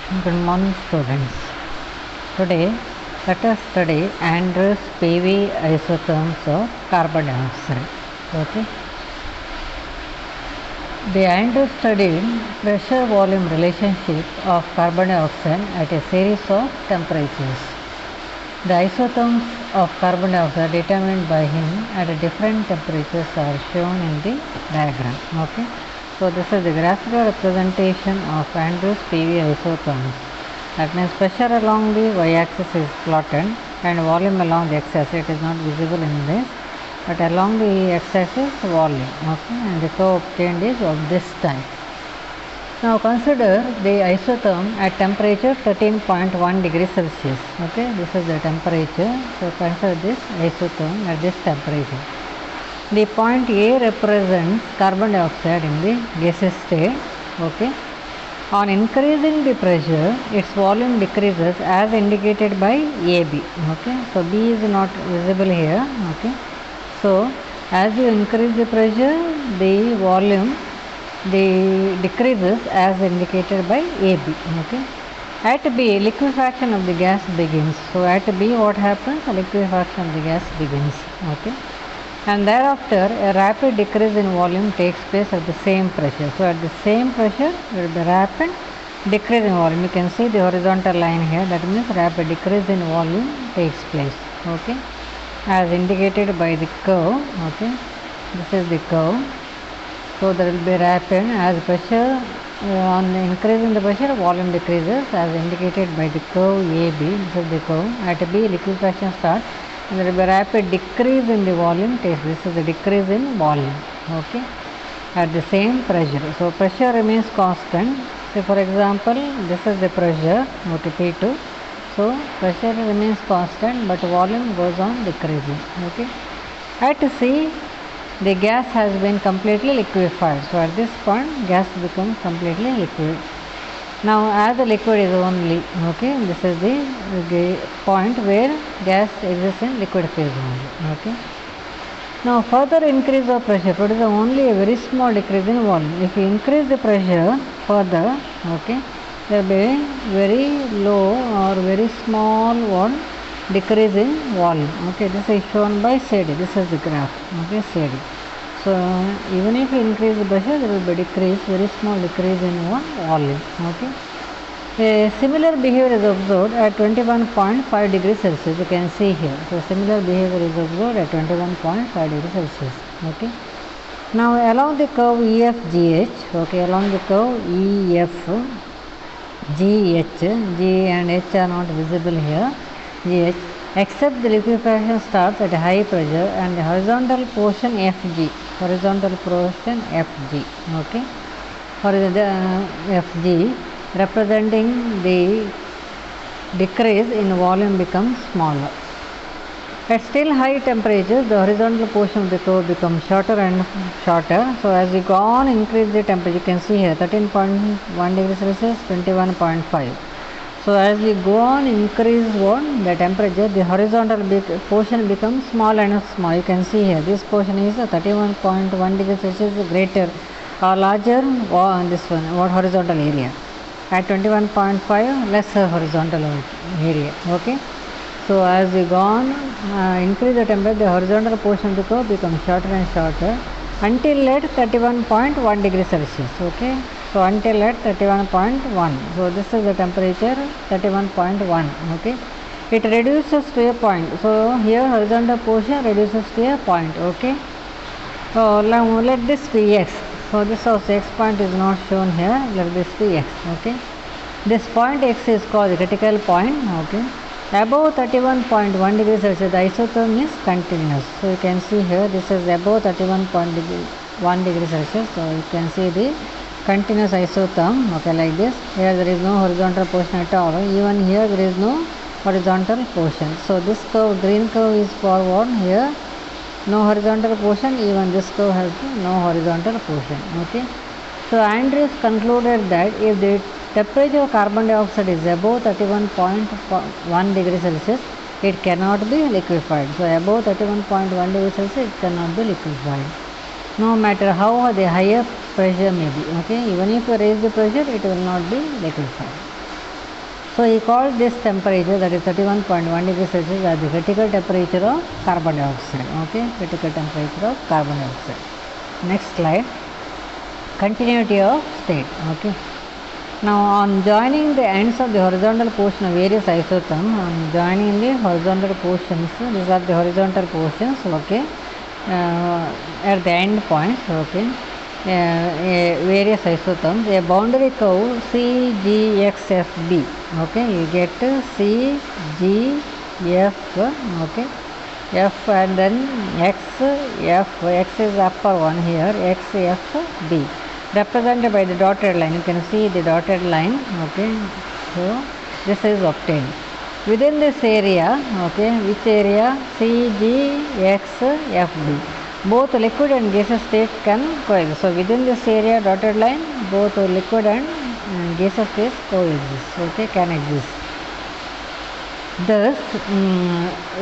Good morning, students. Today, let us study Andrews PV isotherms of carbon dioxide. Okay. The Andrews studied pressure-volume relationship of carbon dioxide at a series of temperatures. The isotherms of carbon dioxide determined by him at different temperatures are shown in the diagram. Okay. So this is the graphical representation of Andrews PV isotherms. That means pressure along the y-axis is plotted and volume along the x-axis. It is not visible in this, but along the x-axis volume. Okay, and the curve obtained is of this type. Now consider the isotherm at temperature 13.1 degrees Celsius. Okay, this is the temperature. So consider this isotherm at this temperature. The point A represents carbon dioxide in the gaseous state. Okay. On increasing the pressure, its volume decreases as indicated by AB. Okay. So B is not visible here. Okay. So as you increase the pressure, the volume decreases as indicated by AB. Okay. At B, liquefaction of the gas begins. So at B, what happens? Liquefaction of the gas begins. Okay. And thereafter a rapid decrease in volume takes place at the same pressure. So at the same pressure there will be rapid decrease in volume. You can see the horizontal line here, that means rapid decrease in volume takes place. Okay, as indicated by the curve. Okay, this is the curve. So there will be rapid as pressure on increasing the pressure, volume decreases as indicated by the curve AB. This is the curve. At B, liquefaction starts. There will be a rapid decrease in the volume. This is the decrease in volume. Okay, at the same pressure. So pressure remains constant. So for example, this is the pressure. Okay, P2. So pressure remains constant, but volume goes on decreasing. Okay. At C, the gas has been completely liquefied. So at this point, gas becomes completely liquid. Now as the liquid is only, okay, this is the point where gas exists in liquid phase only. Okay. Now further increase of pressure produces only a very small decrease in volume. If you increase the pressure further, okay, there will be very low or very small one decrease in volume. Okay, this is shown by CD. This is the graph. Okay, CD. So even if you increase the pressure, there will be decrease, very small decrease in one volume. Okay. A similar behavior is observed at 21.5 degrees Celsius. You can see here. So similar behavior is observed at 21.5 degrees Celsius. Okay. Now along the curve EFGH. Okay, along the curve EFGH, G and H are not visible here. GH. Except the liquefaction starts at high pressure and the horizontal portion FG. Horizontal portion FG. Okay. Horizontal FG representing the decrease in volume becomes smaller. At still high temperatures, the horizontal portion of the curve becomes shorter and shorter. So as we go on increase the temperature, you can see here 13.1 degrees Celsius, 21.5. So as we go on increase the temperature, the horizontal portion becomes small and small. You can see here this portion is 31.1 degrees Celsius greater or larger this one, what horizontal area. At 21.5 lesser horizontal area. Okay. So as we go on increase the temperature, the horizontal portion of the curve becomes shorter and shorter until at 31.1 degrees Celsius. Okay. So until at 31.1. So this is the temperature 31.1. Okay. It reduces to a point. So here horizontal portion reduces to a point. Okay. So let this be x. So this also x point is not shown here. Let this be x. Okay. This point x is called the critical point. Okay. Above 31.1 degrees Celsius, the isotherm is continuous. So you can see here this is above 31.1 degrees Celsius. So you can see the continuous isotherm. Okay, like this. Here there is no horizontal portion at all. Even here there is no horizontal portion. So this curve, green curve is forward. Here no horizontal portion. Even this curve has no horizontal portion. Okay. So Andrews concluded that if the temperature of carbon dioxide is above 31.1 degrees Celsius, it cannot be liquefied. So above 31.1 degrees Celsius, it cannot be liquefied. No matter how the higher pressure may be. Okay, even if you raise the pressure, it will not be liquefied. So he called this temperature, that is 31.1 degrees Celsius, as the critical temperature of carbon dioxide. Okay, critical temperature of carbon dioxide. Next slide. Continuity of state. Okay. Now on joining the ends of the horizontal portion of various isotherms, on joining the horizontal portions, these are the horizontal portions. Okay. At the end points. Okay. Various isotherms, a boundary curve CGXFB. Okay, you get CGF. Okay, F and then XF. X is upper one here. XFB, represented by the dotted line. You can see the dotted line. Okay, so this is obtained within this area. Okay, which area? CGXFB. Both liquid and gaseous state can coexist. So within this area, dotted line, both liquid and gaseous states coexist. Okay, can exist. Thus,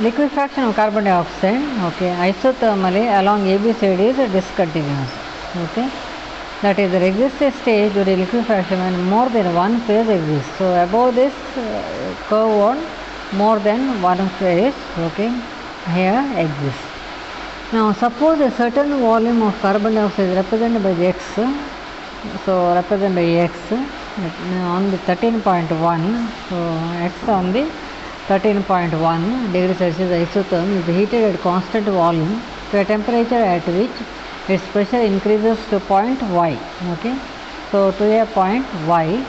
liquefaction of carbon dioxide, okay, isothermally along ABCD is discontinuous. Okay, that is, there exists a stage during liquefaction when more than one phase exists. So above this curve on, more than one phase, okay, here exists. Now suppose a certain volume of carbon dioxide is represented by the X, so represented by X on the 13.1, so X on the 13.1 degrees Celsius isotherm is heated at constant volume to a temperature at which its pressure increases to point Y. Okay, so to a point Y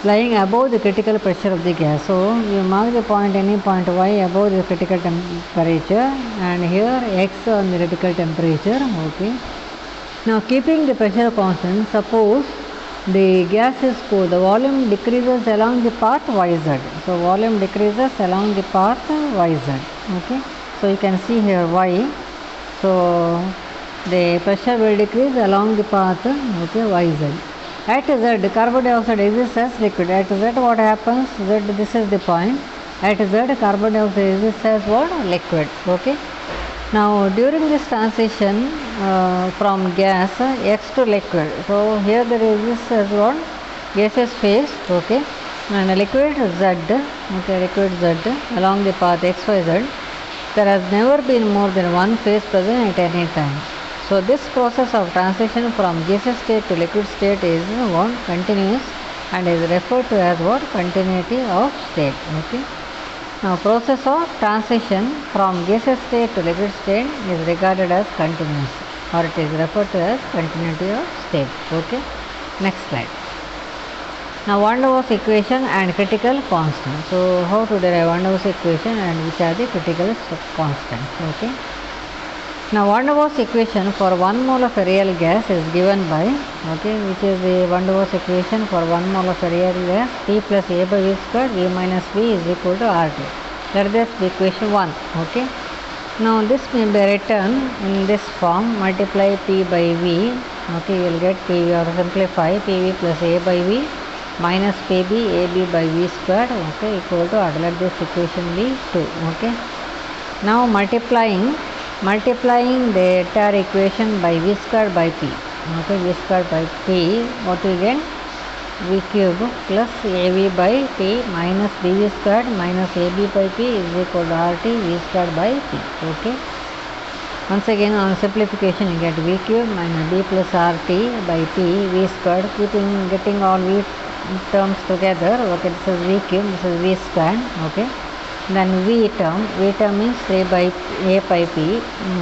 lying above the critical pressure of the gas. So you mark the point, any point Y above the critical temperature, and here X on the critical temperature. Okay. Now keeping the pressure constant, suppose the gas is cooled, the volume decreases along the path YZ. So volume decreases along the path YZ. Okay. So you can see here Y. So the pressure will decrease along the path, okay, YZ. At Z, carbon dioxide exists as liquid. At Z, what happens? Z, this is the point. At Z, carbon dioxide exists as what? Liquid. Okay. Now, during this transition from gas X to liquid, so here there exists as what? Gaseous phase. Okay. And liquid Z. Okay, liquid Z along the path XYZ. There has never been more than one phase present at any time. So this process of transition from gaseous state to liquid state is what? Continuous, and is referred to as what? Continuity of state. Okay. Now process of transition from gaseous state to liquid state is regarded as continuous, or it is referred to as continuity of state. Okay. Next slide. Now Van der Waals equation and critical constant. So how to derive Van der Waals equation and which are the critical constants? Okay. Now Van der Waals equation for 1 mole of a real gas is given by, okay, which is the Van der Waals equation for 1 mole of a real gas, T plus A by V squared, V minus V is equal to RT. Let this be equation 1. Okay. Now this may be written in this form, multiply P by V. Okay, you will get PV, or simplify PV plus A by V minus PB AB by V squared, okay, equal to RT. Let this equation be 2. Okay. Now multiplying the entire equation by V squared by P. Okay, V squared by P, what we get? V cube plus AV by P minus BV squared minus AB by P is equal to RT V squared by P. Okay. Once again on simplification you get V cube minus B plus RT by P V squared, getting all V terms together. Okay, this is V cube, this is V squared. Okay. Then V term means A by P,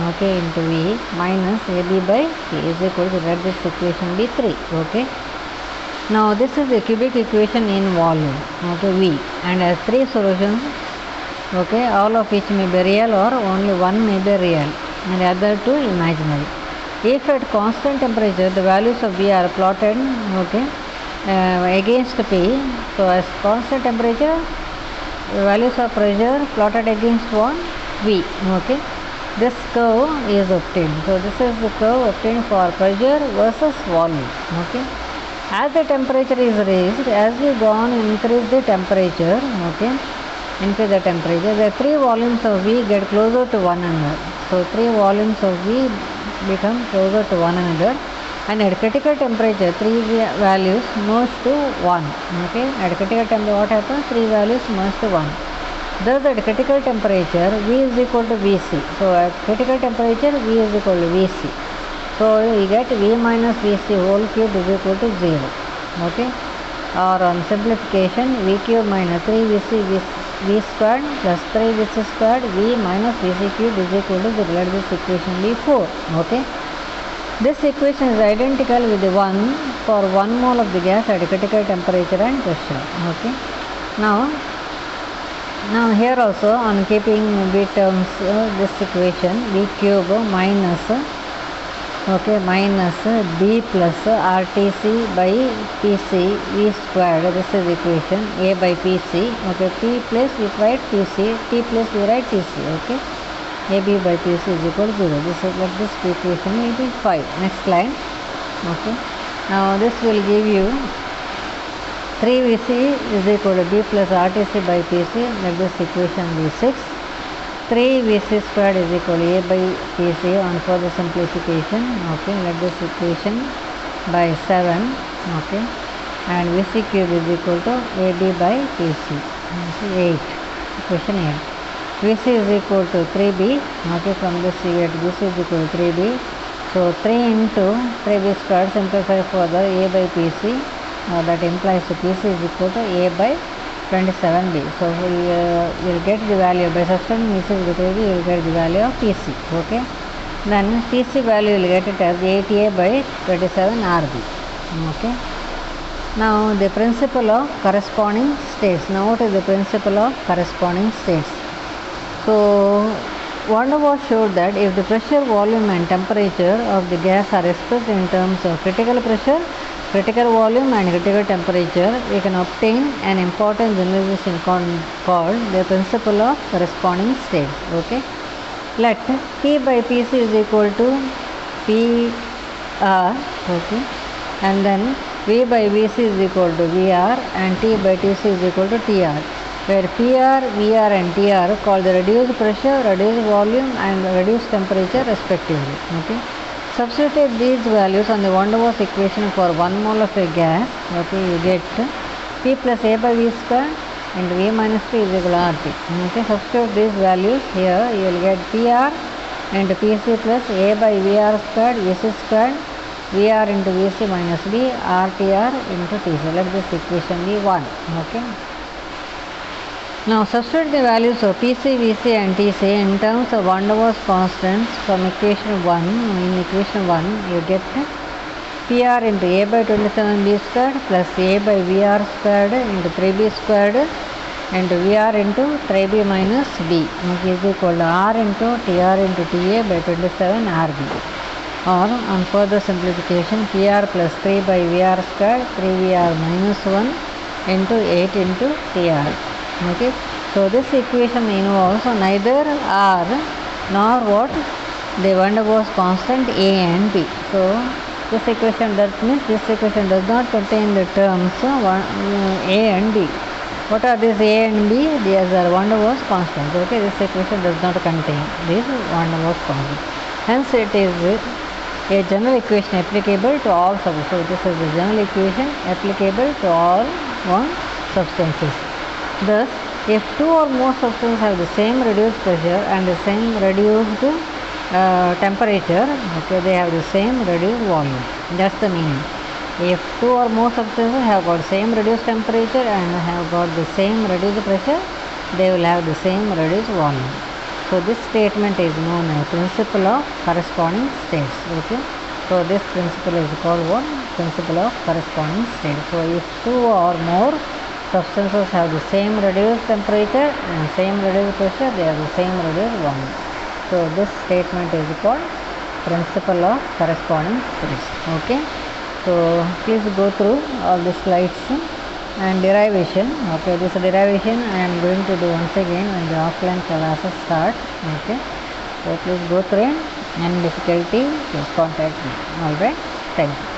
okay, into V minus AB by P is equal to, let this equation be 3. Okay. Now this is the cubic equation in volume, okay, V, and has 3 solutions, okay, all of which may be real or only one may be real and the other 2 imaginary. If at constant temperature the values of V are plotted, okay, against P, so as constant temperature the values of pressure plotted against what? V. Okay. This curve is obtained. So this is the curve obtained for pressure versus volume. Okay. As the temperature is raised, as we go on increase the temperature, okay, increase the temperature, the 3 volumes of V get closer to one another. So 3 volumes of V become closer to one another. and at critical temperature 3 values merge to 1. Okay, at critical temperature what happens? 3 values merge to 1. Thus at critical temperature V is equal to Vc. So at critical temperature V is equal to Vc. So you get V minus Vc whole cube is equal to 0. Okay, or on simplification V cube minus 3 Vc V squared plus 3 Vc squared V minus Vc cube is equal to 0. Let this equation be 4. Okay. This equation is identical with the one for 1 mole of the gas at critical temperature and pressure. Okay. Now here also on keeping B terms this equation V cube minus B plus RTC by PC V squared. This is equation A by PC. Okay, P place we write PC, T place we write TC. Okay. AB by PC is equal to 0. This is what this equation will be 5. Next line. Okay. Now this will give you 3 Vc is equal to B plus RTC by PC. Let this equation be 6. 3 Vc squared is equal to A by PC on further simplification. Okay. Let this equation by 7. Okay. And Vc cube is equal to AB by PC. This is 8. Equation 8. Vc is equal to 3b. Okay, from this you get Vc is equal to 3b. So 3 into 3b squared, simplify further A by PC. That implies PC is equal to A by 27b. So we will get the value by substituting Vc is equal to 3b. You will get the value of PC. Okay. Then TC value you will get it as 8A by 27 RB. Okay. Now the principle of corresponding states. Now what is the principle of corresponding states? So Van der Waals showed that if the pressure, volume and temperature of the gas are expressed in terms of critical pressure, critical volume and critical temperature, we can obtain an important generalization called the principle of corresponding states. Okay. Let P by PC is equal to PR. Okay. And then V by Vc is equal to VR and T by Tc is equal to TR, where PR, VR and TR called the reduced pressure, reduced volume and reduced temperature respectively. Okay. Substitute these values on the Van der Waals equation for 1 mole of a gas. Okay, you get P plus A by V square and V minus T is equal to RT. Okay, substitute these values here, you will get PR into PC plus A by VR squared, Vc squared, VR into Vc minus B, RTR into TC. Let this equation be 1. Okay. Now substitute the values of PC, Vc and Tc in terms of Van der Waals constants from equation 1. In equation 1 you get PR into A by 27b squared plus A by VR squared into 3b squared into VR into 3b minus b, which is equal to R into TR into TA by 27 RB. Or on further simplification, PR plus 3 by VR squared 3VR minus 1 into 8 into TR. Okay. So this equation involves neither R nor what the Van der Waals constant A and B. So this equation, that means this equation does not contain the terms A and B. What are these A and B? These are Van der Waals constants. Okay, this equation does not contain these Van der Waals constants. Hence it is a general equation applicable to all substances. So this is the general equation applicable to all substances. Thus, if two or more substances have the same reduced pressure and the same reduced temperature, okay, they have the same reduced volume. That's the meaning. If two or more substances have got same reduced temperature and have got the same reduced pressure, they will have the same reduced volume. So this statement is known as principle of corresponding states. Okay. So this principle is called what? Principle of corresponding states. So if two or more substances have the same reduced temperature and same reduced pressure, they have the same reduced volume. So this statement is called principle of corresponding states. Okay. So please go through all the slides and derivation. Okay, this derivation I am going to do once again when the offline classes start. Okay, so please go through it. Any difficulty, please contact me. Alright, thank you.